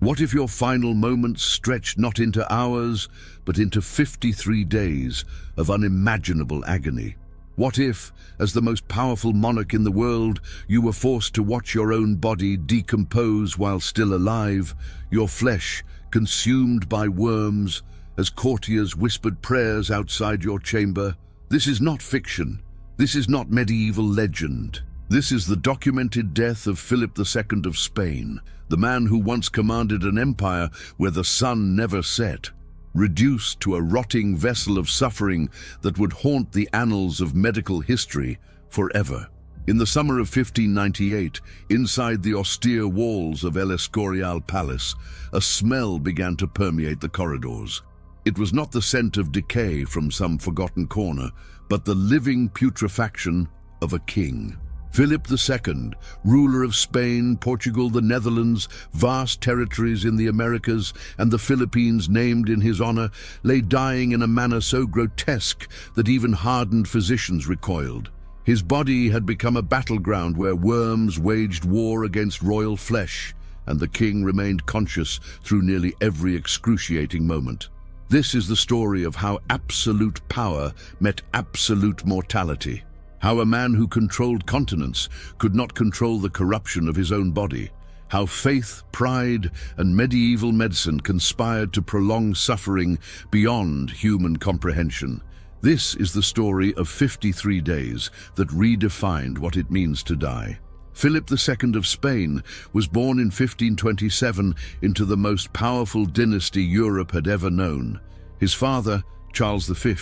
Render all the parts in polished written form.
What if your final moments stretched not into hours, but into 53 days of unimaginable agony? What if, as the most powerful monarch in the world, you were forced to watch your own body decompose while still alive, your flesh consumed by worms, as courtiers whispered prayers outside your chamber? This is not fiction. This is not medieval legend. This is the documented death of Philip II of Spain, the man who once commanded an empire where the sun never set, reduced to a rotting vessel of suffering that would haunt the annals of medical history forever. In the summer of 1598, inside the austere walls of El Escorial Palace, a smell began to permeate the corridors. It was not the scent of decay from some forgotten corner, but the living putrefaction of a king. Philip II, ruler of Spain, Portugal, the Netherlands, vast territories in the Americas, and the Philippines named in his honor, lay dying in a manner so grotesque that even hardened physicians recoiled. His body had become a battleground where worms waged war against royal flesh, and the king remained conscious through nearly every excruciating moment. This is the story of how absolute power met absolute mortality. How a man who controlled continents could not control the corruption of his own body. How faith, pride, and medieval medicine conspired to prolong suffering beyond human comprehension. This is the story of 53 days that redefined what it means to die. Philip II of Spain was born in 1527 into the most powerful dynasty Europe had ever known. His father, Charles V,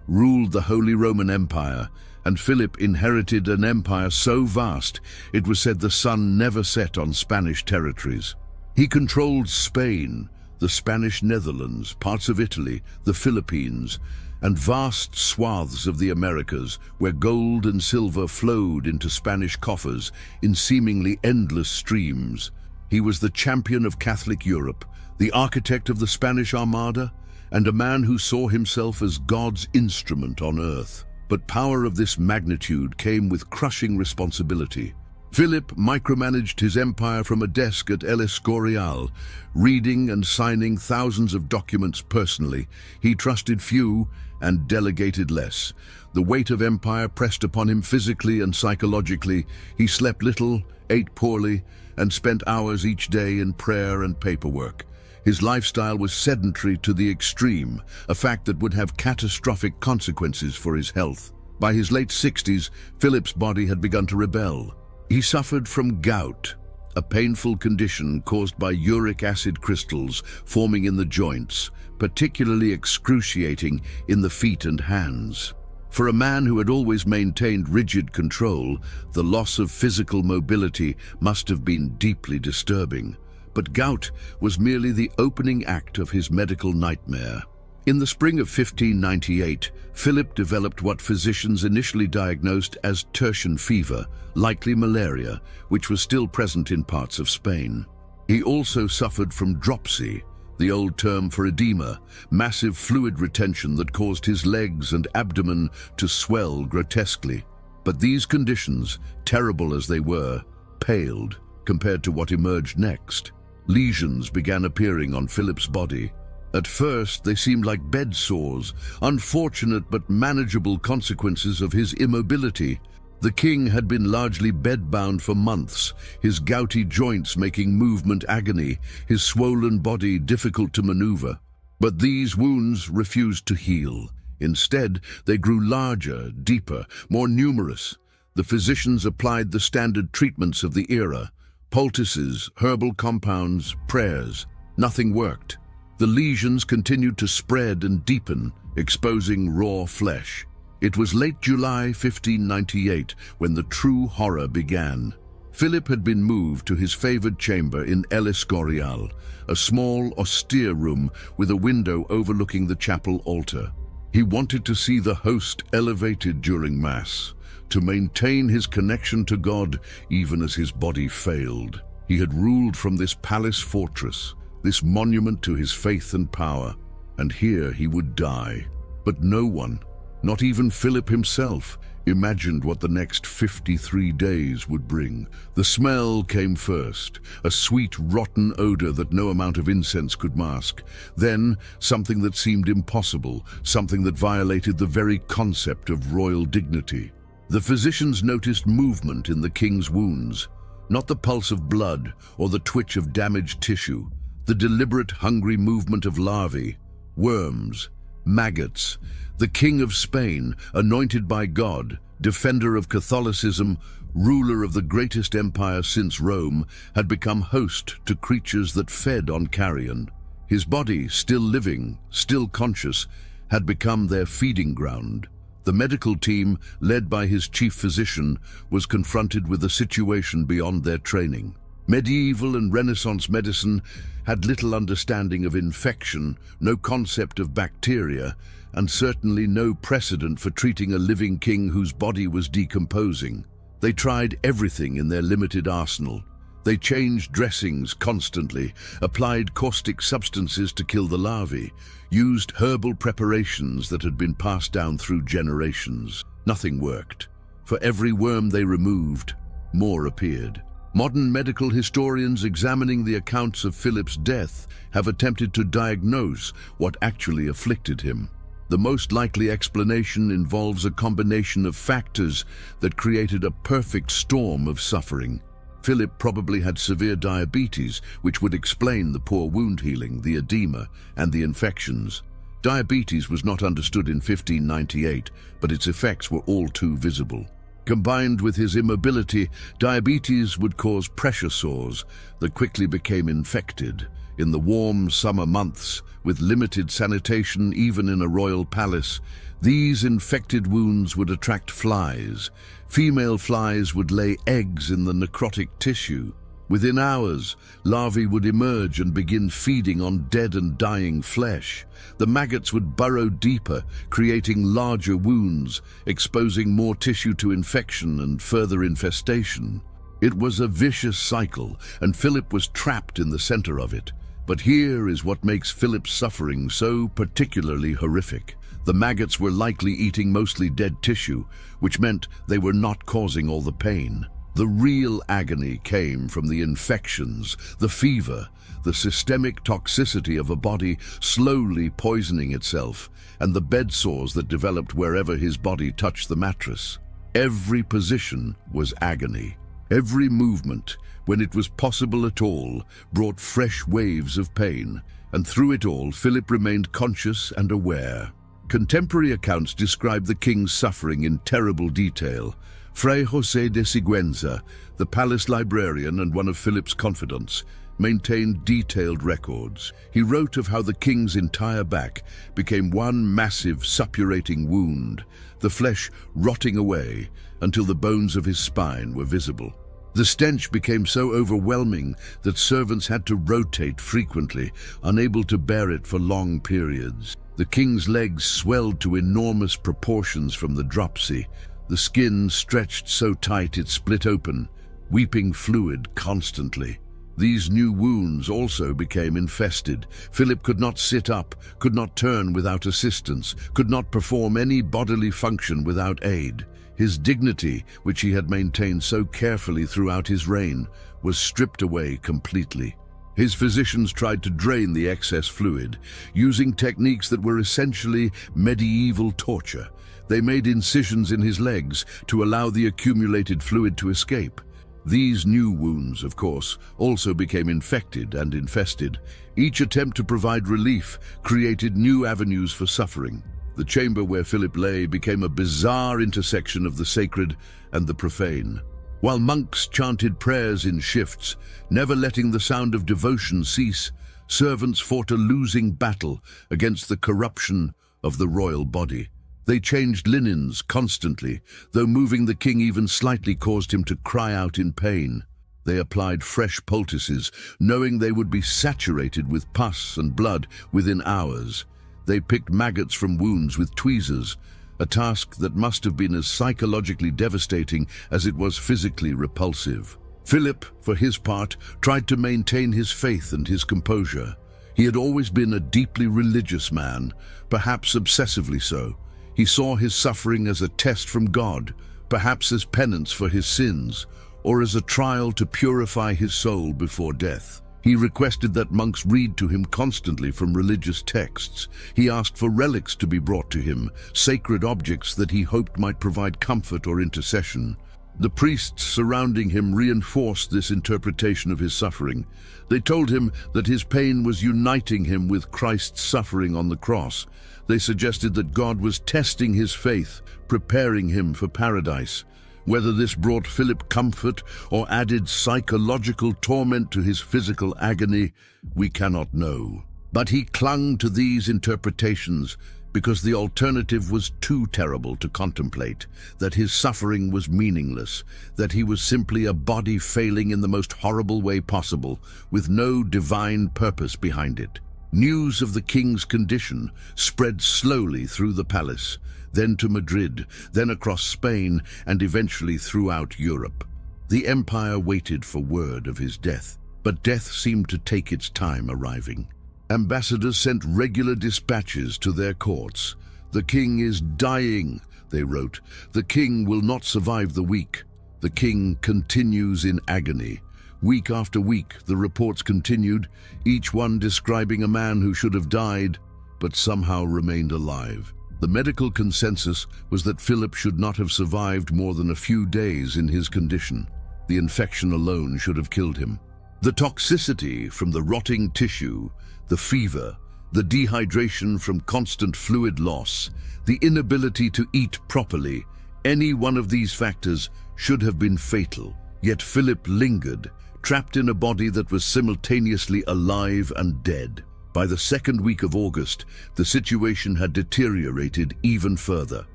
ruled the Holy Roman Empire, and Philip inherited an empire so vast it was said the sun never set on Spanish territories. He controlled Spain, the Spanish Netherlands, parts of Italy, the Philippines, and vast swaths of the Americas, where gold and silver flowed into Spanish coffers in seemingly endless streams. He was the champion of Catholic Europe, the architect of the Spanish Armada, and a man who saw himself as God's instrument on earth. But power of this magnitude came with crushing responsibility. Philip micromanaged his empire from a desk at El Escorial, reading and signing thousands of documents personally. He trusted few and delegated less. The weight of empire pressed upon him physically and psychologically. He slept little, ate poorly, and spent hours each day in prayer and paperwork. His lifestyle was sedentary to the extreme, a fact that would have catastrophic consequences for his health. By his late 60s, Philip's body had begun to rebel. He suffered from gout, a painful condition caused by uric acid crystals forming in the joints, particularly excruciating in the feet and hands. For a man who had always maintained rigid control, the loss of physical mobility must have been deeply disturbing. But gout was merely the opening act of his medical nightmare. In the spring of 1598, Philip developed what physicians initially diagnosed as tertian fever, likely malaria, which was still present in parts of Spain. He also suffered from dropsy, the old term for edema, massive fluid retention that caused his legs and abdomen to swell grotesquely. But these conditions, terrible as they were, paled compared to what emerged next. Lesions began appearing on Philip's body. At first, they seemed like bed sores, unfortunate but manageable consequences of his immobility. The king had been largely bedbound for months, his gouty joints making movement agony, his swollen body difficult to maneuver. But these wounds refused to heal. Instead, they grew larger, deeper, more numerous. The physicians applied the standard treatments of the era: poultices, herbal compounds, prayers. Nothing worked. The lesions continued to spread and deepen, exposing raw flesh. It was late July 1598 when the true horror began. Philip had been moved to his favored chamber in El Escorial, a small, austere room with a window overlooking the chapel altar. He wanted to see the host elevated during Mass, to maintain his connection to God even as his body failed. He had ruled from this palace fortress, this monument to his faith and power, and here he would die. But no one, not even Philip himself, imagined what the next 53 days would bring. The smell came first, a sweet, rotten odor that no amount of incense could mask. Then, something that seemed impossible, something that violated the very concept of royal dignity. The physicians noticed movement in the king's wounds, not the pulse of blood or the twitch of damaged tissue, the deliberate, hungry movement of larvae, worms, maggots. The King of Spain, anointed by God, defender of Catholicism, ruler of the greatest empire since Rome, had become host to creatures that fed on carrion. His body, still living, still conscious, had become their feeding ground. The medical team, led by his chief physician, was confronted with a situation beyond their training. Medieval and Renaissance medicine had little understanding of infection, no concept of bacteria, and certainly no precedent for treating a living king whose body was decomposing. They tried everything in their limited arsenal. They changed dressings constantly, applied caustic substances to kill the larvae, used herbal preparations that had been passed down through generations. Nothing worked. For every worm they removed, more appeared. Modern medical historians examining the accounts of Philip's death have attempted to diagnose what actually afflicted him. The most likely explanation involves a combination of factors that created a perfect storm of suffering. Philip probably had severe diabetes, which would explain the poor wound healing, the edema, and the infections. Diabetes was not understood in 1598, but its effects were all too visible. Combined with his immobility, diabetes would cause pressure sores that quickly became infected. In the warm summer months, with limited sanitation even in a royal palace, these infected wounds would attract flies. Female flies would lay eggs in the necrotic tissue. Within hours, larvae would emerge and begin feeding on dead and dying flesh. The maggots would burrow deeper, creating larger wounds, exposing more tissue to infection and further infestation. It was a vicious cycle, and Philip was trapped in the center of it. But here is what makes Philip's suffering so particularly horrific. The maggots were likely eating mostly dead tissue, which meant they were not causing all the pain. The real agony came from the infections, the fever, the systemic toxicity of a body slowly poisoning itself, and the bed sores that developed wherever his body touched the mattress. Every position was agony. Every movement, when it was possible at all, brought fresh waves of pain, and through it all Philip remained conscious and aware. Contemporary accounts describe the king's suffering in terrible detail. Fray José de Sigüenza, the palace librarian and one of Philip's confidants, maintained detailed records. He wrote of how the king's entire back became one massive suppurating wound, the flesh rotting away until the bones of his spine were visible. The stench became so overwhelming that servants had to rotate frequently, unable to bear it for long periods. The king's legs swelled to enormous proportions from the dropsy. The skin stretched so tight it split open, weeping fluid constantly. These new wounds also became infested. Philip could not sit up, could not turn without assistance, could not perform any bodily function without aid. His dignity, which he had maintained so carefully throughout his reign, was stripped away completely. His physicians tried to drain the excess fluid, using techniques that were essentially medieval torture. They made incisions in his legs to allow the accumulated fluid to escape. These new wounds, of course, also became infected and infested. Each attempt to provide relief created new avenues for suffering. The chamber where Philip lay became a bizarre intersection of the sacred and the profane. While monks chanted prayers in shifts, never letting the sound of devotion cease, servants fought a losing battle against the corruption of the royal body. They changed linens constantly, though moving the king even slightly caused him to cry out in pain. They applied fresh poultices, knowing they would be saturated with pus and blood within hours. They picked maggots from wounds with tweezers, a task that must have been as psychologically devastating as it was physically repulsive. Philip, for his part, tried to maintain his faith and his composure. He had always been a deeply religious man, perhaps obsessively so. He saw his suffering as a test from God, perhaps as penance for his sins, or as a trial to purify his soul before death. He requested that monks read to him constantly from religious texts. He asked for relics to be brought to him, sacred objects that he hoped might provide comfort or intercession. The priests surrounding him reinforced this interpretation of his suffering. They told him that his pain was uniting him with Christ's suffering on the cross. They suggested that God was testing his faith, preparing him for paradise. Whether this brought Philip comfort or added psychological torment to his physical agony, we cannot know. But he clung to these interpretations because the alternative was too terrible to contemplate, that his suffering was meaningless, that he was simply a body failing in the most horrible way possible, with no divine purpose behind it. News of the king's condition spread slowly through the palace, then to Madrid, then across Spain, and eventually throughout Europe. The empire waited for word of his death, but death seemed to take its time arriving. Ambassadors sent regular dispatches to their courts. "The king is dying," they wrote. "The king will not survive the week. The king continues in agony." Week after week, the reports continued, each one describing a man who should have died, but somehow remained alive. The medical consensus was that Philip should not have survived more than a few days in his condition. The infection alone should have killed him. The toxicity from the rotting tissue, the fever, the dehydration from constant fluid loss, the inability to eat properly, any one of these factors should have been fatal. Yet Philip lingered, trapped in a body that was simultaneously alive and dead. By the second week of August, the situation had deteriorated even further.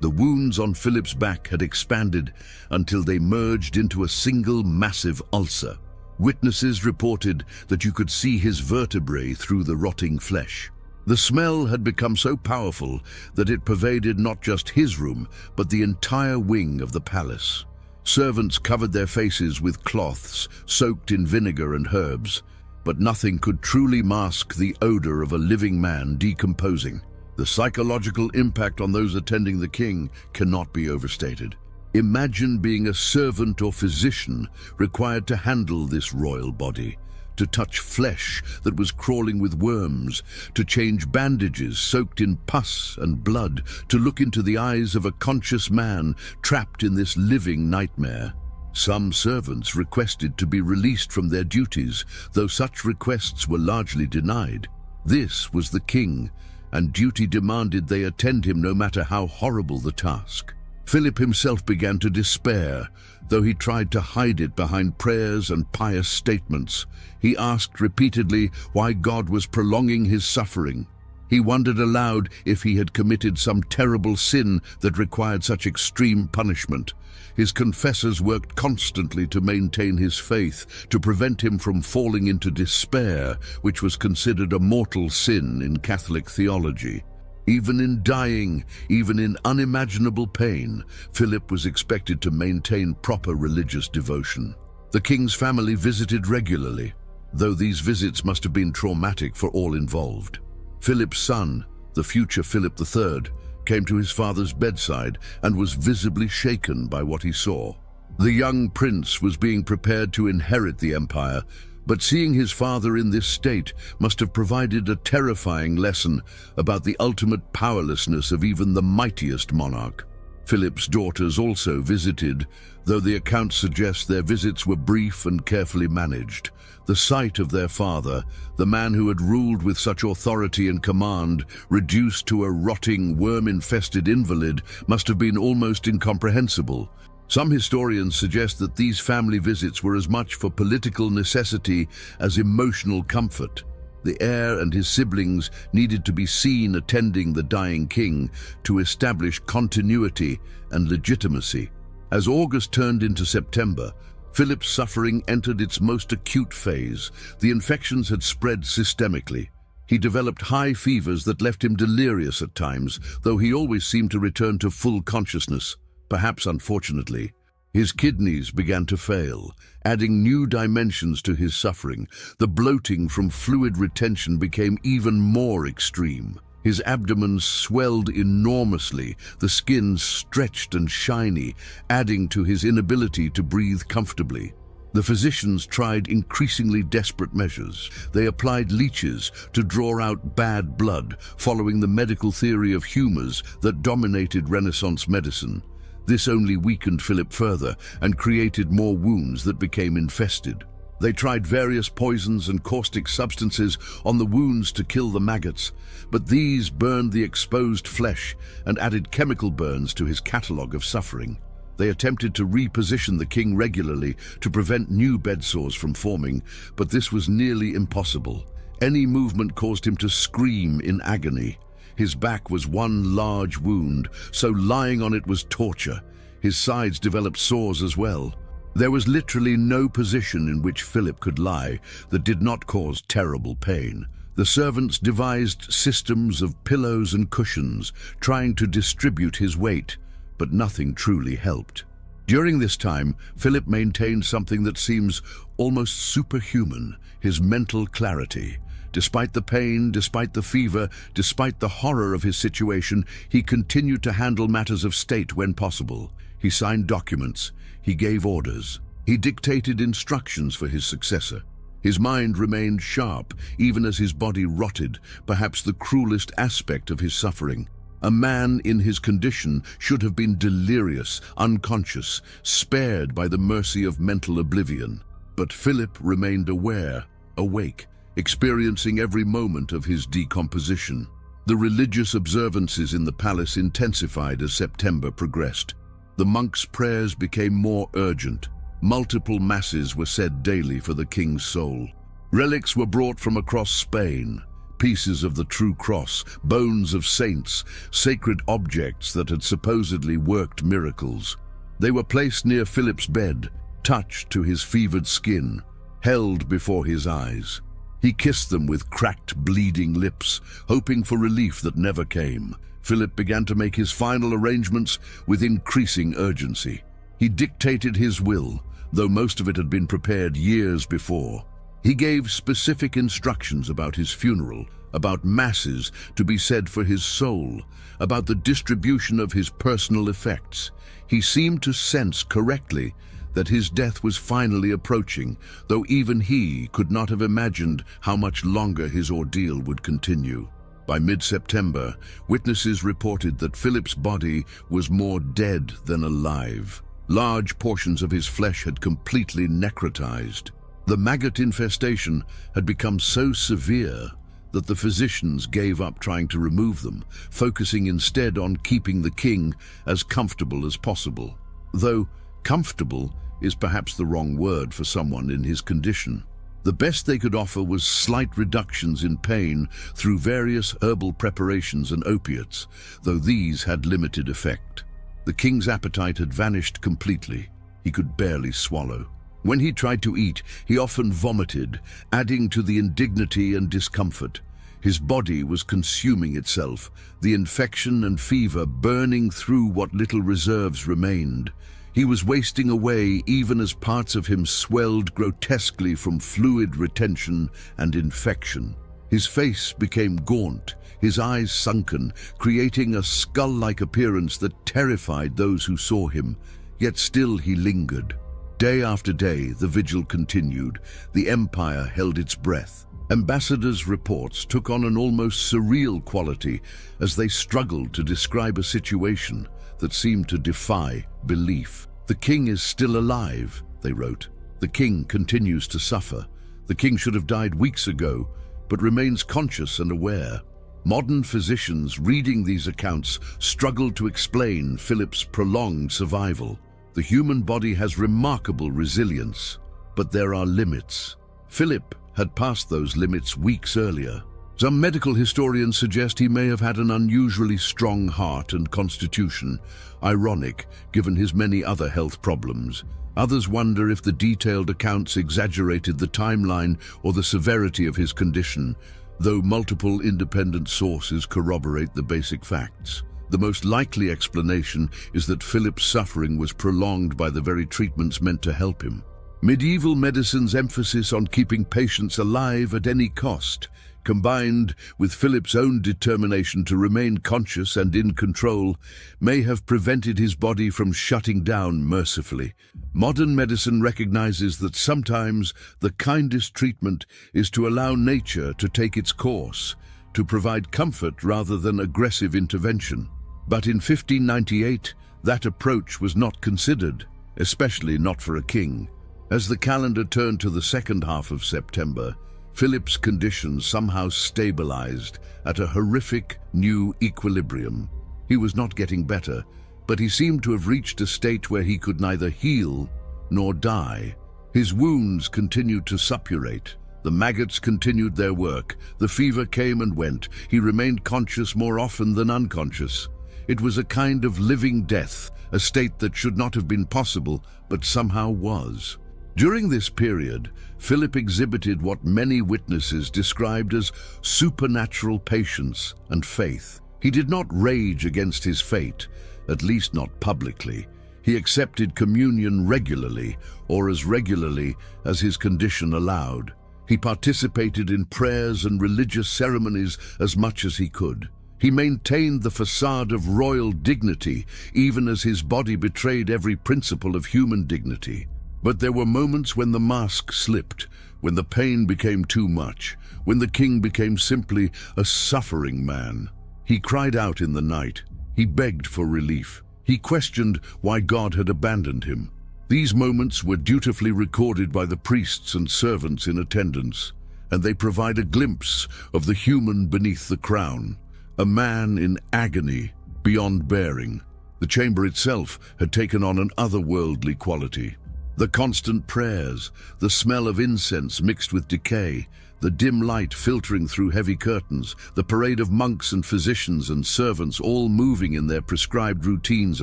The wounds on Philip's back had expanded until they merged into a single massive ulcer. Witnesses reported that you could see his vertebrae through the rotting flesh. The smell had become so powerful that it pervaded not just his room, but the entire wing of the palace. Servants covered their faces with cloths soaked in vinegar and herbs, but nothing could truly mask the odor of a living man decomposing. The psychological impact on those attending the king cannot be overstated. Imagine being a servant or physician required to handle this royal body, to touch flesh that was crawling with worms, to change bandages soaked in pus and blood, to look into the eyes of a conscious man trapped in this living nightmare. Some servants requested to be released from their duties, though such requests were largely denied. This was the king, and duty demanded they attend him no matter how horrible the task. Philip himself began to despair, though he tried to hide it behind prayers and pious statements. He asked repeatedly why God was prolonging his suffering. He wondered aloud if he had committed some terrible sin that required such extreme punishment. His confessors worked constantly to maintain his faith, to prevent him from falling into despair, which was considered a mortal sin in Catholic theology. Even in dying, even in unimaginable pain, Philip was expected to maintain proper religious devotion. The king's family visited regularly, though these visits must have been traumatic for all involved. Philip's son, the future Philip III, came to his father's bedside and was visibly shaken by what he saw. The young prince was being prepared to inherit the empire, but seeing his father in this state must have provided a terrifying lesson about the ultimate powerlessness of even the mightiest monarch. Philip's daughters also visited, though the accounts suggest their visits were brief and carefully managed. The sight of their father, the man who had ruled with such authority and command, reduced to a rotting, worm-infested invalid, must have been almost incomprehensible. Some historians suggest that these family visits were as much for political necessity as emotional comfort. The heir and his siblings needed to be seen attending the dying king to establish continuity and legitimacy. As August turned into September, Philip's suffering entered its most acute phase. The infections had spread systemically. He developed high fevers that left him delirious at times, though he always seemed to return to full consciousness. Perhaps unfortunately, his kidneys began to fail, adding new dimensions to his suffering. The bloating from fluid retention became even more extreme. His abdomen swelled enormously, the skin stretched and shiny, adding to his inability to breathe comfortably. The physicians tried increasingly desperate measures. They applied leeches to draw out bad blood, following the medical theory of humors that dominated Renaissance medicine. This only weakened Philip further and created more wounds that became infested. They tried various poisons and caustic substances on the wounds to kill the maggots, but these burned the exposed flesh and added chemical burns to his catalogue of suffering. They attempted to reposition the king regularly to prevent new bed sores from forming, but this was nearly impossible. Any movement caused him to scream in agony. His back was one large wound, so lying on it was torture. His sides developed sores as well. There was literally no position in which Philip could lie that did not cause terrible pain. The servants devised systems of pillows and cushions, trying to distribute his weight, but nothing truly helped. During this time, Philip maintained something that seems almost superhuman: his mental clarity. Despite the pain, despite the fever, despite the horror of his situation, he continued to handle matters of state when possible. He signed documents. He gave orders. He dictated instructions for his successor. His mind remained sharp, even as his body rotted, perhaps the cruelest aspect of his suffering. A man in his condition should have been delirious, unconscious, spared by the mercy of mental oblivion. But Philip remained aware, awake, experiencing every moment of his decomposition. The religious observances in the palace intensified as September progressed. The monks' prayers became more urgent. Multiple masses were said daily for the king's soul. Relics were brought from across Spain, pieces of the true cross, bones of saints, sacred objects that had supposedly worked miracles. They were placed near Philip's bed, touched to his fevered skin, held before his eyes. He kissed them with cracked, bleeding lips, hoping for relief that never came. Philip began to make his final arrangements with increasing urgency. He dictated his will, though most of it had been prepared years before. He gave specific instructions about his funeral, about masses to be said for his soul, about the distribution of his personal effects. He seemed to sense correctly that his death was finally approaching, though even he could not have imagined how much longer his ordeal would continue. By mid-September, witnesses reported that Philip's body was more dead than alive. Large portions of his flesh had completely necrotized. The maggot infestation had become so severe that the physicians gave up trying to remove them, focusing instead on keeping the king as comfortable as possible. Though comfortable is perhaps the wrong word for someone in his condition. The best they could offer was slight reductions in pain through various herbal preparations and opiates, though these had limited effect. The king's appetite had vanished completely. He could barely swallow. When he tried to eat, he often vomited, adding to the indignity and discomfort. His body was consuming itself, the infection and fever burning through what little reserves remained. He was wasting away even as parts of him swelled grotesquely from fluid retention and infection. His face became gaunt, his eyes sunken, creating a skull-like appearance that terrified those who saw him, yet still he lingered. Day after day, the vigil continued. The empire held its breath. Ambassadors' reports took on an almost surreal quality as they struggled to describe a situation that seemed to defy belief. "The king is still alive," they wrote. "The king continues to suffer. The king should have died weeks ago, but remains conscious and aware." Modern physicians reading these accounts struggled to explain Philip's prolonged survival. The human body has remarkable resilience, but there are limits. Philip had passed those limits weeks earlier. Some medical historians suggest he may have had an unusually strong heart and constitution, ironic given his many other health problems. Others wonder if the detailed accounts exaggerated the timeline or the severity of his condition, though multiple independent sources corroborate the basic facts. The most likely explanation is that Philip's suffering was prolonged by the very treatments meant to help him. Medieval medicine's emphasis on keeping patients alive at any cost combined with Philip's own determination to remain conscious and in control, may have prevented his body from shutting down mercifully. Modern medicine recognizes that sometimes the kindest treatment is to allow nature to take its course, to provide comfort rather than aggressive intervention. But in 1598, that approach was not considered, especially not for a king. As the calendar turned to the second half of September, Philip's condition somehow stabilized at a horrific new equilibrium. He was not getting better, but he seemed to have reached a state where he could neither heal nor die. His wounds continued to suppurate. The maggots continued their work. The fever came and went. He remained conscious more often than unconscious. It was a kind of living death, a state that should not have been possible, but somehow was. During this period, Philip exhibited what many witnesses described as supernatural patience and faith. He did not rage against his fate, at least not publicly. He accepted communion regularly, or as regularly as his condition allowed. He participated in prayers and religious ceremonies as much as he could. He maintained the facade of royal dignity, even as his body betrayed every principle of human dignity. But there were moments when the mask slipped, when the pain became too much, when the king became simply a suffering man. He cried out in the night. He begged for relief. He questioned why God had abandoned him. These moments were dutifully recorded by the priests and servants in attendance, and they provide a glimpse of the human beneath the crown, a man in agony beyond bearing. The chamber itself had taken on an otherworldly quality. The constant prayers, the smell of incense mixed with decay, the dim light filtering through heavy curtains, the parade of monks and physicians and servants all moving in their prescribed routines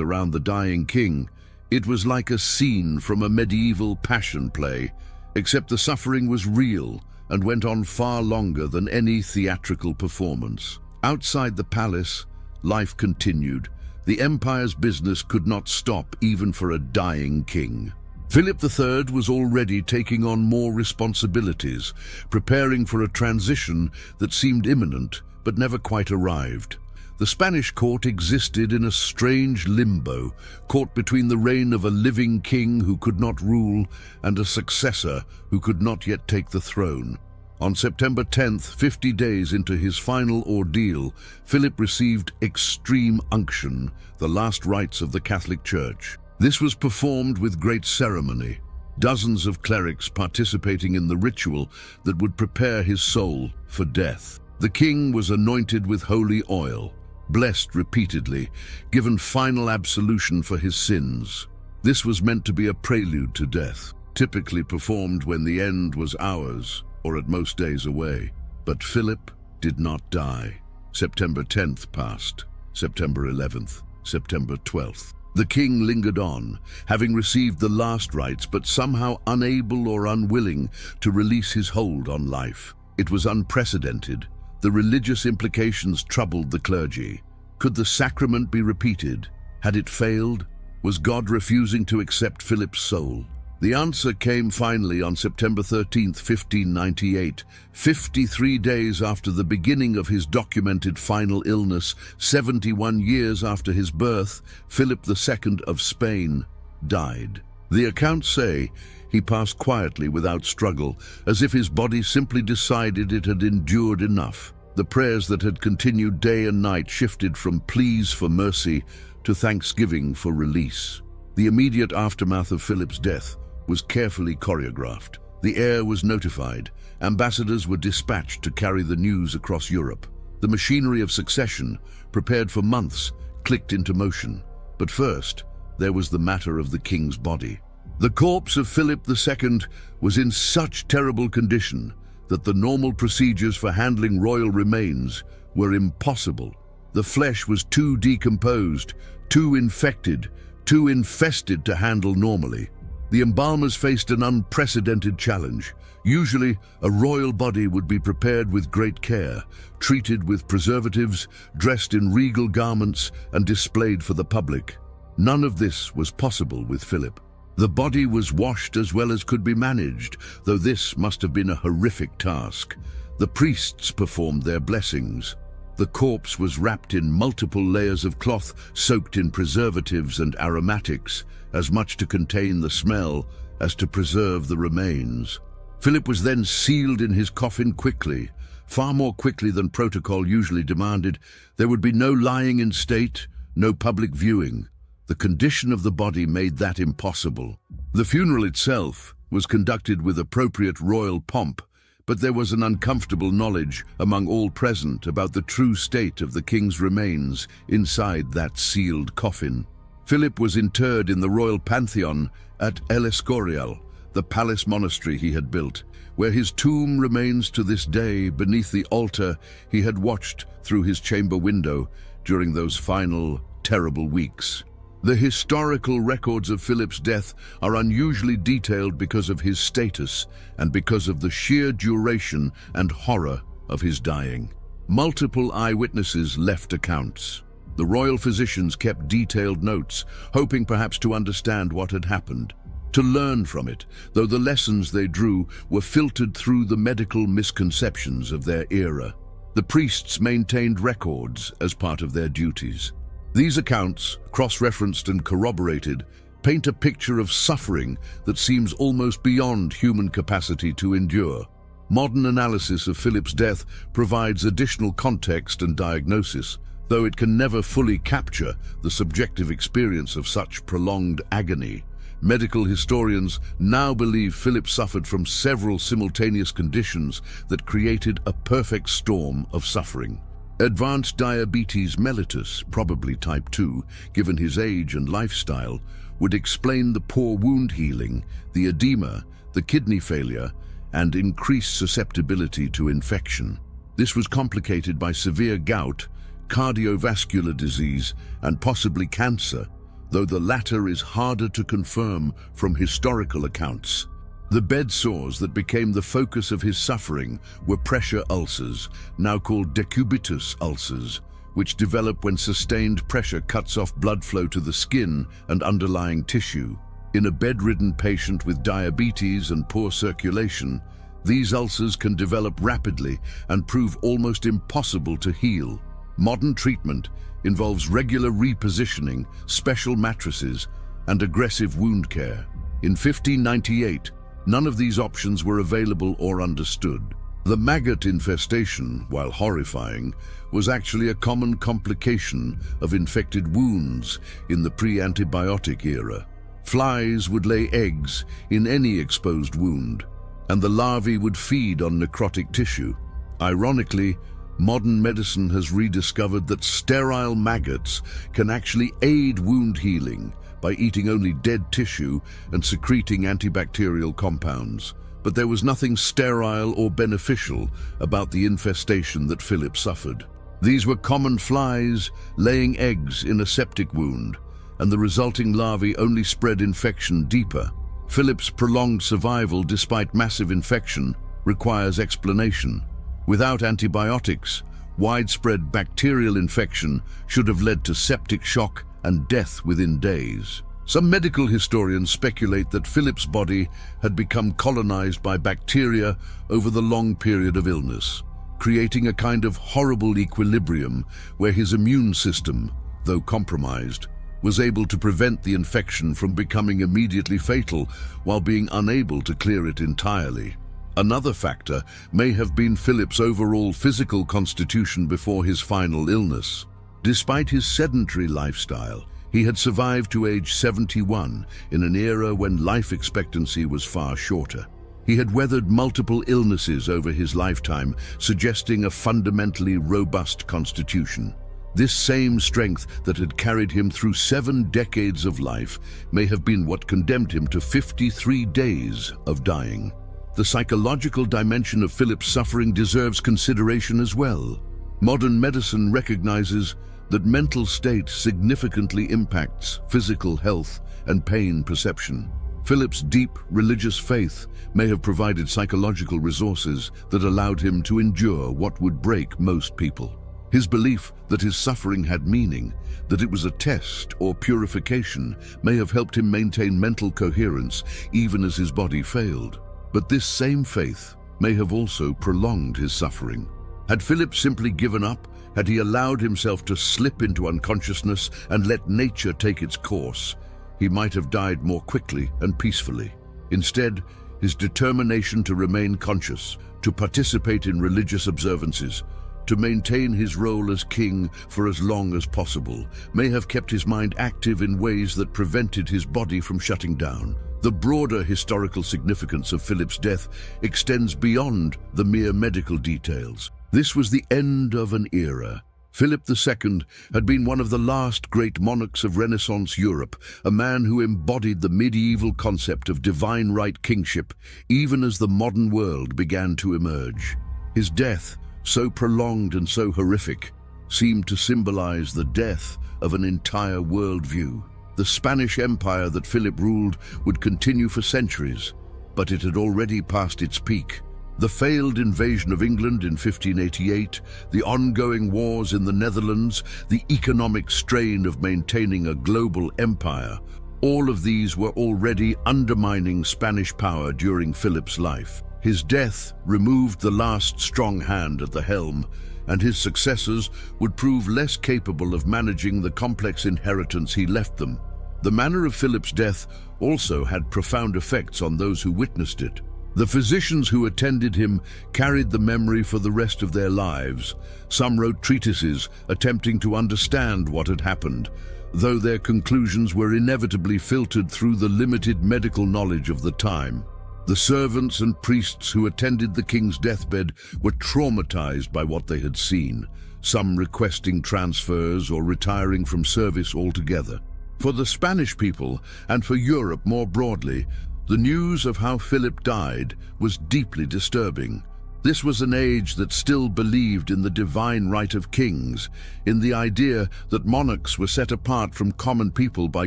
around the dying king. It was like a scene from a medieval passion play, except the suffering was real and went on far longer than any theatrical performance. Outside the palace, life continued. The empire's business could not stop even for a dying king. Philip III was already taking on more responsibilities, preparing for a transition that seemed imminent but never quite arrived. The Spanish court existed in a strange limbo, caught between the reign of a living king who could not rule and a successor who could not yet take the throne. On September 10th, 50 days into his final ordeal, Philip received extreme unction, the last rites of the Catholic Church. This was performed with great ceremony, dozens of clerics participating in the ritual that would prepare his soul for death. The king was anointed with holy oil, blessed repeatedly, given final absolution for his sins. This was meant to be a prelude to death, typically performed when the end was hours, or at most days away. But Philip did not die. September 10th passed, September 11th, September 12th. The king lingered on, having received the last rites, but somehow unable or unwilling to release his hold on life. It was unprecedented. The religious implications troubled the clergy. Could the sacrament be repeated? Had it failed? Was God refusing to accept Philip's soul? The answer came finally on September 13, 1598, 53 days after the beginning of his documented final illness, 71 years after his birth. Philip II of Spain died. The accounts say he passed quietly without struggle, as if his body simply decided it had endured enough. The prayers that had continued day and night shifted from pleas for mercy to thanksgiving for release. The immediate aftermath of Philip's death was carefully choreographed. The heir was notified. Ambassadors were dispatched to carry the news across Europe. The machinery of succession, prepared for months, clicked into motion. But first, there was the matter of the king's body. The corpse of Philip II was in such terrible condition that the normal procedures for handling royal remains were impossible. The flesh was too decomposed, too infected, too infested to handle normally. The embalmers faced an unprecedented challenge. Usually, a royal body would be prepared with great care, treated with preservatives, dressed in regal garments, and displayed for the public. None of this was possible with Philip. The body was washed as well as could be managed, though this must have been a horrific task. The priests performed their blessings. The corpse was wrapped in multiple layers of cloth soaked in preservatives and aromatics, as much to contain the smell as to preserve the remains. Philip was then sealed in his coffin quickly, far more quickly than protocol usually demanded. There would be no lying in state, no public viewing. The condition of the body made that impossible. The funeral itself was conducted with appropriate royal pomp, but there was an uncomfortable knowledge among all present about the true state of the king's remains inside that sealed coffin. Philip was interred in the royal pantheon at El Escorial, the palace monastery he had built, where his tomb remains to this day beneath the altar he had watched through his chamber window during those final, terrible weeks. The historical records of Philip's death are unusually detailed because of his status and because of the sheer duration and horror of his dying. Multiple eyewitnesses left accounts. The royal physicians kept detailed notes, hoping perhaps to understand what had happened, to learn from it, though the lessons they drew were filtered through the medical misconceptions of their era. The priests maintained records as part of their duties. These accounts, cross-referenced and corroborated, paint a picture of suffering that seems almost beyond human capacity to endure. Modern analysis of Philip's death provides additional context and diagnosis, though it can never fully capture the subjective experience of such prolonged agony. Medical historians now believe Philip suffered from several simultaneous conditions that created a perfect storm of suffering. Advanced diabetes mellitus, probably type 2, given his age and lifestyle, would explain the poor wound healing, the edema, the kidney failure, and increased susceptibility to infection. This was complicated by severe gout, cardiovascular disease, and possibly cancer, though the latter is harder to confirm from historical accounts. The bed sores that became the focus of his suffering were pressure ulcers, now called decubitus ulcers, which develop when sustained pressure cuts off blood flow to the skin and underlying tissue. In a bedridden patient with diabetes and poor circulation, these ulcers can develop rapidly and prove almost impossible to heal. Modern treatment involves regular repositioning, special mattresses, and aggressive wound care. In 1598, none of these options were available or understood. The maggot infestation, while horrifying, was actually a common complication of infected wounds in the pre-antibiotic era. Flies would lay eggs in any exposed wound, and the larvae would feed on necrotic tissue. Ironically, modern medicine has rediscovered that sterile maggots can actually aid wound healing by eating only dead tissue and secreting antibacterial compounds. But there was nothing sterile or beneficial about the infestation that Philip suffered. These were common flies laying eggs in a septic wound, and the resulting larvae only spread infection deeper. Philip's prolonged survival despite massive infection requires explanation. Without antibiotics, widespread bacterial infection should have led to septic shock and death within days. Some medical historians speculate that Philip's body had become colonized by bacteria over the long period of illness, creating a kind of horrible equilibrium where his immune system, though compromised, was able to prevent the infection from becoming immediately fatal while being unable to clear it entirely. Another factor may have been Philip's overall physical constitution before his final illness. Despite his sedentary lifestyle, he had survived to age 71 in an era when life expectancy was far shorter. He had weathered multiple illnesses over his lifetime, suggesting a fundamentally robust constitution. This same strength that had carried him through 7 decades of life may have been what condemned him to 53 days of dying. The psychological dimension of Philip's suffering deserves consideration as well. Modern medicine recognizes that mental state significantly impacts physical health and pain perception. Philip's deep religious faith may have provided psychological resources that allowed him to endure what would break most people. His belief that his suffering had meaning, that it was a test or purification, may have helped him maintain mental coherence even as his body failed. But this same faith may have also prolonged his suffering. Had Philip simply given up, had he allowed himself to slip into unconsciousness and let nature take its course, he might have died more quickly and peacefully. Instead, his determination to remain conscious, to participate in religious observances, to maintain his role as king for as long as possible, may have kept his mind active in ways that prevented his body from shutting down. The broader historical significance of Philip's death extends beyond the mere medical details. This was the end of an era. Philip II had been one of the last great monarchs of Renaissance Europe, a man who embodied the medieval concept of divine right kingship, even as the modern world began to emerge. His death, so prolonged and so horrific, seemed to symbolize the death of an entire worldview. The Spanish Empire that Philip ruled would continue for centuries, but it had already passed its peak. The failed invasion of England in 1588, the ongoing wars in the Netherlands, the economic strain of maintaining a global empire, all of these were already undermining Spanish power during Philip's life. His death removed the last strong hand at the helm, and his successors would prove less capable of managing the complex inheritance he left them. The manner of Philip's death also had profound effects on those who witnessed it. The physicians who attended him carried the memory for the rest of their lives. Some wrote treatises attempting to understand what had happened, though their conclusions were inevitably filtered through the limited medical knowledge of the time. The servants and priests who attended the king's deathbed were traumatized by what they had seen, some requesting transfers or retiring from service altogether. For the Spanish people, and for Europe more broadly, the news of how Philip died was deeply disturbing. This was an age that still believed in the divine right of kings, in the idea that monarchs were set apart from common people by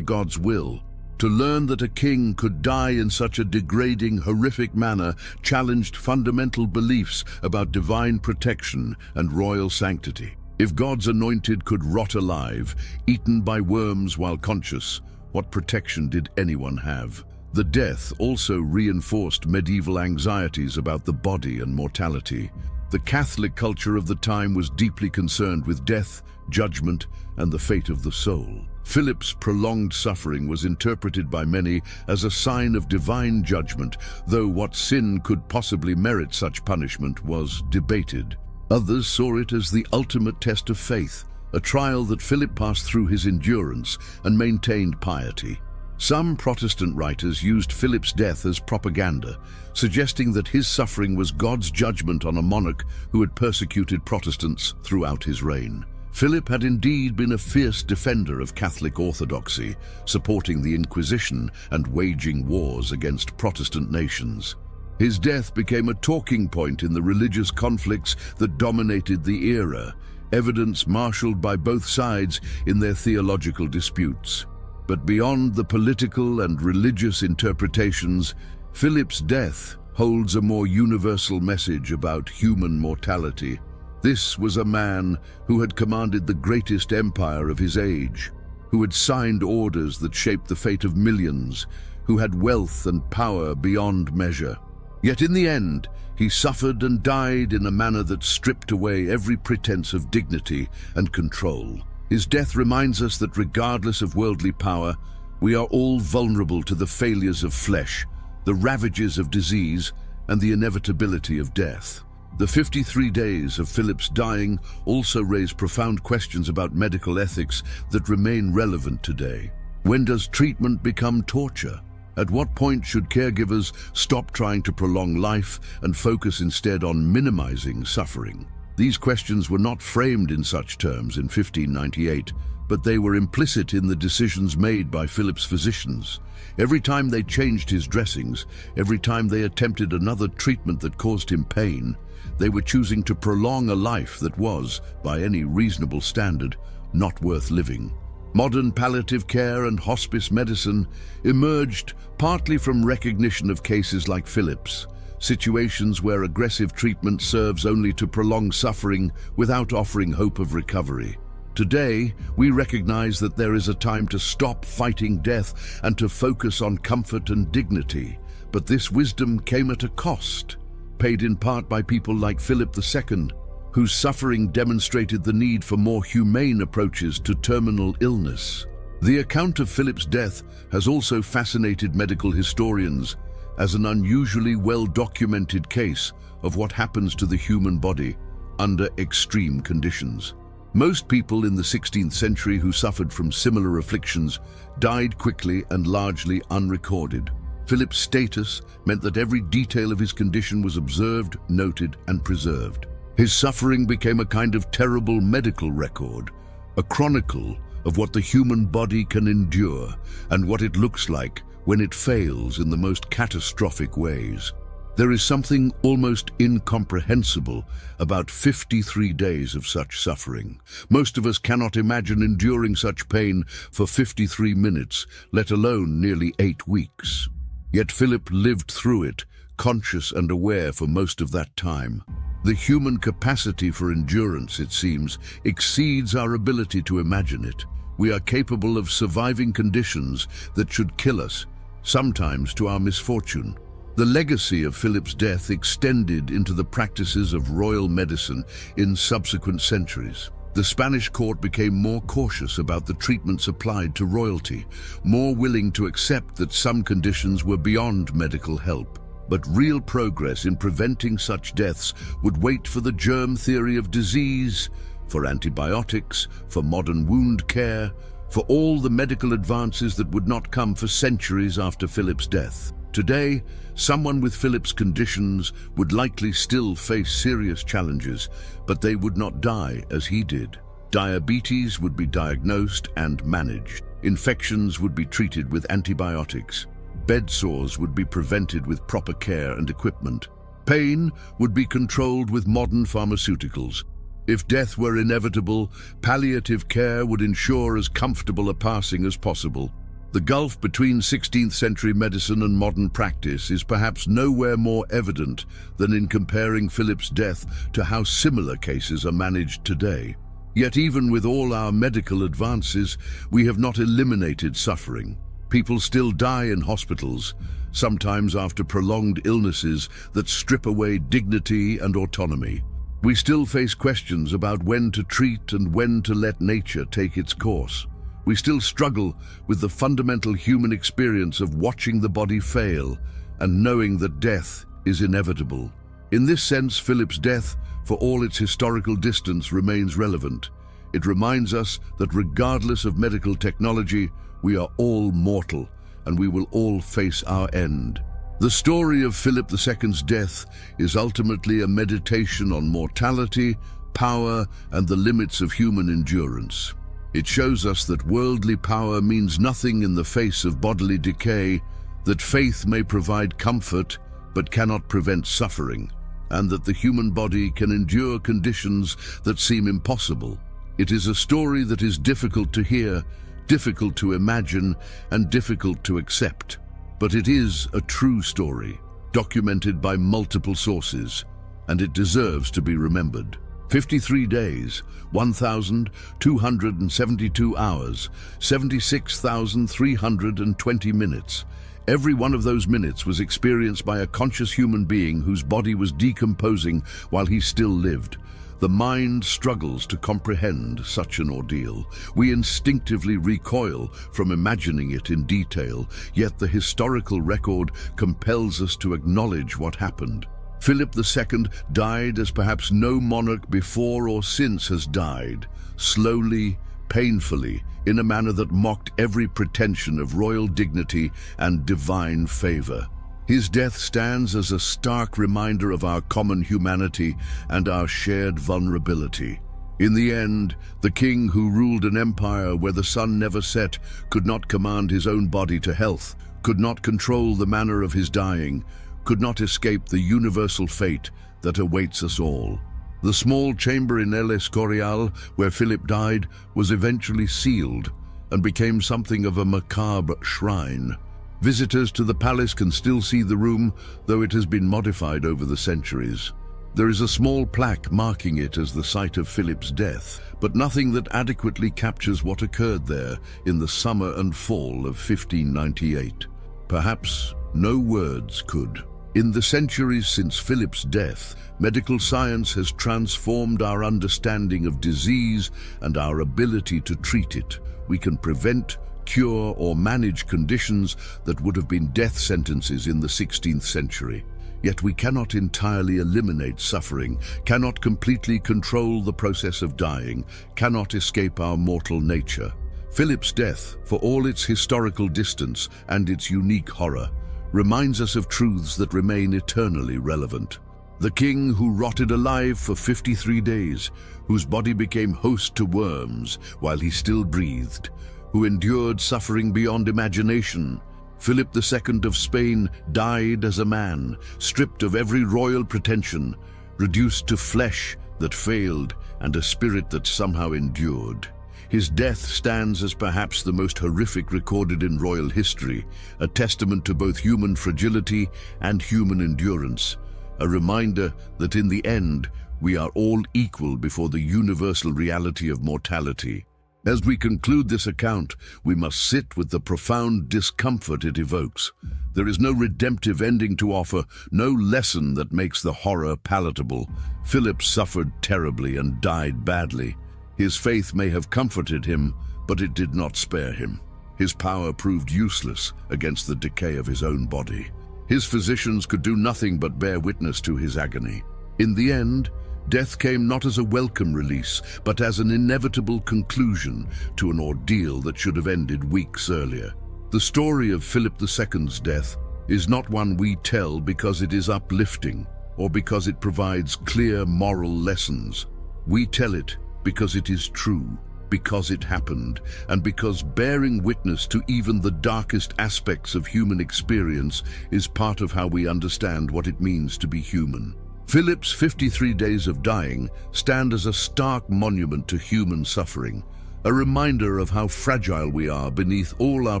God's will. To learn that a king could die in such a degrading, horrific manner challenged fundamental beliefs about divine protection and royal sanctity. If God's anointed could rot alive, eaten by worms while conscious, what protection did anyone have? The death also reinforced medieval anxieties about the body and mortality. The Catholic culture of the time was deeply concerned with death, judgment, and the fate of the soul. Philip's prolonged suffering was interpreted by many as a sign of divine judgment, though what sin could possibly merit such punishment was debated. Others saw it as the ultimate test of faith, a trial that Philip passed through his endurance and maintained piety. Some Protestant writers used Philip's death as propaganda, suggesting that his suffering was God's judgment on a monarch who had persecuted Protestants throughout his reign. Philip had indeed been a fierce defender of Catholic orthodoxy, supporting the Inquisition and waging wars against Protestant nations. His death became a talking point in the religious conflicts that dominated the era, evidence marshaled by both sides in their theological disputes. But beyond the political and religious interpretations, Philip's death holds a more universal message about human mortality. This was a man who had commanded the greatest empire of his age, who had signed orders that shaped the fate of millions, who had wealth and power beyond measure. Yet in the end, he suffered and died in a manner that stripped away every pretense of dignity and control. His death reminds us that regardless of worldly power, we are all vulnerable to the failures of flesh, the ravages of disease, and the inevitability of death. The 53 days of Philip's dying also raise profound questions about medical ethics that remain relevant today. When does treatment become torture? At what point should caregivers stop trying to prolong life and focus instead on minimizing suffering? These questions were not framed in such terms in 1598, but they were implicit in the decisions made by Philip's physicians. Every time they changed his dressings, every time they attempted another treatment that caused him pain, they were choosing to prolong a life that was, by any reasonable standard, not worth living. Modern palliative care and hospice medicine emerged partly from recognition of cases like Philip's, situations where aggressive treatment serves only to prolong suffering without offering hope of recovery. Today, we recognize that there is a time to stop fighting death and to focus on comfort and dignity. But this wisdom came at a cost, paid in part by people like Philip II, whose suffering demonstrated the need for more humane approaches to terminal illness. The account of Philip's death has also fascinated medical historians as an unusually well-documented case of what happens to the human body under extreme conditions. Most people in the 16th century who suffered from similar afflictions died quickly and largely unrecorded. Philip's status meant that every detail of his condition was observed, noted, and preserved. His suffering became a kind of terrible medical record, a chronicle of what the human body can endure and what it looks like when it fails in the most catastrophic ways. There is something almost incomprehensible about 53 days of such suffering. Most of us cannot imagine enduring such pain for 53 minutes, let alone nearly 8 weeks. Yet Philip lived through it, conscious and aware for most of that time. The human capacity for endurance, it seems, exceeds our ability to imagine it. We are capable of surviving conditions that should kill us, sometimes to our misfortune. The legacy of Philip's death extended into the practices of royal medicine in subsequent centuries. The Spanish court became more cautious about the treatments applied to royalty, more willing to accept that some conditions were beyond medical help. But real progress in preventing such deaths would wait for the germ theory of disease, for antibiotics, for modern wound care, for all the medical advances that would not come for centuries after Philip's death. Today, someone with Philip's conditions would likely still face serious challenges, but they would not die as he did. Diabetes would be diagnosed and managed. Infections would be treated with antibiotics. Bed sores would be prevented with proper care and equipment. Pain would be controlled with modern pharmaceuticals. If death were inevitable, palliative care would ensure as comfortable a passing as possible. The gulf between 16th century medicine and modern practice is perhaps nowhere more evident than in comparing Philip's death to how similar cases are managed today. Yet even with all our medical advances, we have not eliminated suffering. People still die in hospitals, sometimes after prolonged illnesses that strip away dignity and autonomy. We still face questions about when to treat and when to let nature take its course. We still struggle with the fundamental human experience of watching the body fail and knowing that death is inevitable. In this sense, Philip's death, for all its historical distance, remains relevant. It reminds us that regardless of medical technology, we are all mortal, and we will all face our end. The story of Philip II's death is ultimately a meditation on mortality, power, and the limits of human endurance. It shows us that worldly power means nothing in the face of bodily decay, that faith may provide comfort but cannot prevent suffering, and that the human body can endure conditions that seem impossible. It is a story that is difficult to hear, difficult to imagine, and difficult to accept. But it is a true story, documented by multiple sources, and it deserves to be remembered. 53 days, 1,272 hours, 76,320 minutes. Every one of those minutes was experienced by a conscious human being whose body was decomposing while he still lived. The mind struggles to comprehend such an ordeal. We instinctively recoil from imagining it in detail, yet the historical record compels us to acknowledge what happened. Philip II died as perhaps no monarch before or since has died, slowly, painfully, in a manner that mocked every pretension of royal dignity and divine favor. His death stands as a stark reminder of our common humanity and our shared vulnerability. In the end, the king who ruled an empire where the sun never set could not command his own body to health, could not control the manner of his dying, could not escape the universal fate that awaits us all. The small chamber in El Escorial, where Philip died, was eventually sealed and became something of a macabre shrine. Visitors to the palace can still see the room, though it has been modified over the centuries. There is a small plaque marking it as the site of Philip's death, but nothing that adequately captures what occurred there in the summer and fall of 1598. Perhaps no words could. In the centuries since Philip's death, medical science has transformed our understanding of disease and our ability to treat it. We can prevent, cure, or manage conditions that would have been death sentences in the 16th century. Yet we cannot entirely eliminate suffering, cannot completely control the process of dying, cannot escape our mortal nature. Philip's death, for all its historical distance and its unique horror, reminds us of truths that remain eternally relevant. The king who rotted alive for 53 days, whose body became host to worms while he still breathed, who endured suffering beyond imagination. Philip II of Spain died as a man, stripped of every royal pretension, reduced to flesh that failed and a spirit that somehow endured. His death stands as perhaps the most horrific recorded in royal history, a testament to both human fragility and human endurance, a reminder that in the end, we are all equal before the universal reality of mortality. As we conclude this account, we must sit with the profound discomfort it evokes. There is no redemptive ending to offer, no lesson that makes the horror palatable. Philip suffered terribly and died badly. His faith may have comforted him, but it did not spare him. His power proved useless against the decay of his own body. His physicians could do nothing but bear witness to his agony. In the end, death came not as a welcome release, but as an inevitable conclusion to an ordeal that should have ended weeks earlier. The story of Philip II's death is not one we tell because it is uplifting or because it provides clear moral lessons. We tell it because it is true, because it happened, and because bearing witness to even the darkest aspects of human experience is part of how we understand what it means to be human. Philip's 53 days of dying stand as a stark monument to human suffering, a reminder of how fragile we are beneath all our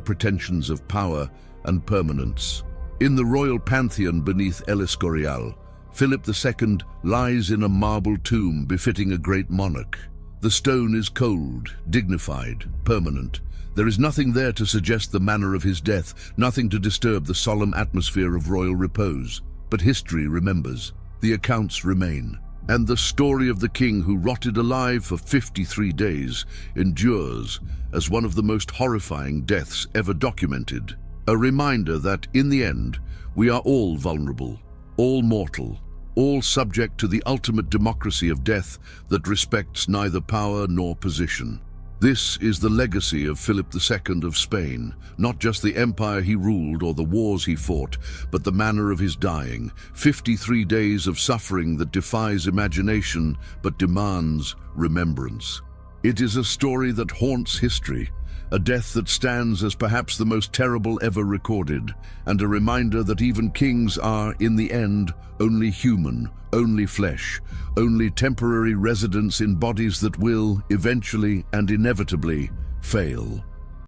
pretensions of power and permanence. In the royal pantheon beneath El Escorial, Philip II lies in a marble tomb befitting a great monarch. The stone is cold, dignified, permanent. There is nothing there to suggest the manner of his death, nothing to disturb the solemn atmosphere of royal repose. But history remembers. The accounts remain, and the story of the king who rotted alive for 53 days endures as one of the most horrifying deaths ever documented. A reminder that, in the end, we are all vulnerable, all mortal, all subject to the ultimate democracy of death that respects neither power nor position. This is the legacy of Philip II of Spain, not just the empire he ruled or the wars he fought, but the manner of his dying, 53 days of suffering that defies imagination but demands remembrance. It is a story that haunts history, a death that stands as perhaps the most terrible ever recorded, and a reminder that even kings are, in the end, only human, only flesh, only temporary residents in bodies that will, eventually and inevitably, fail.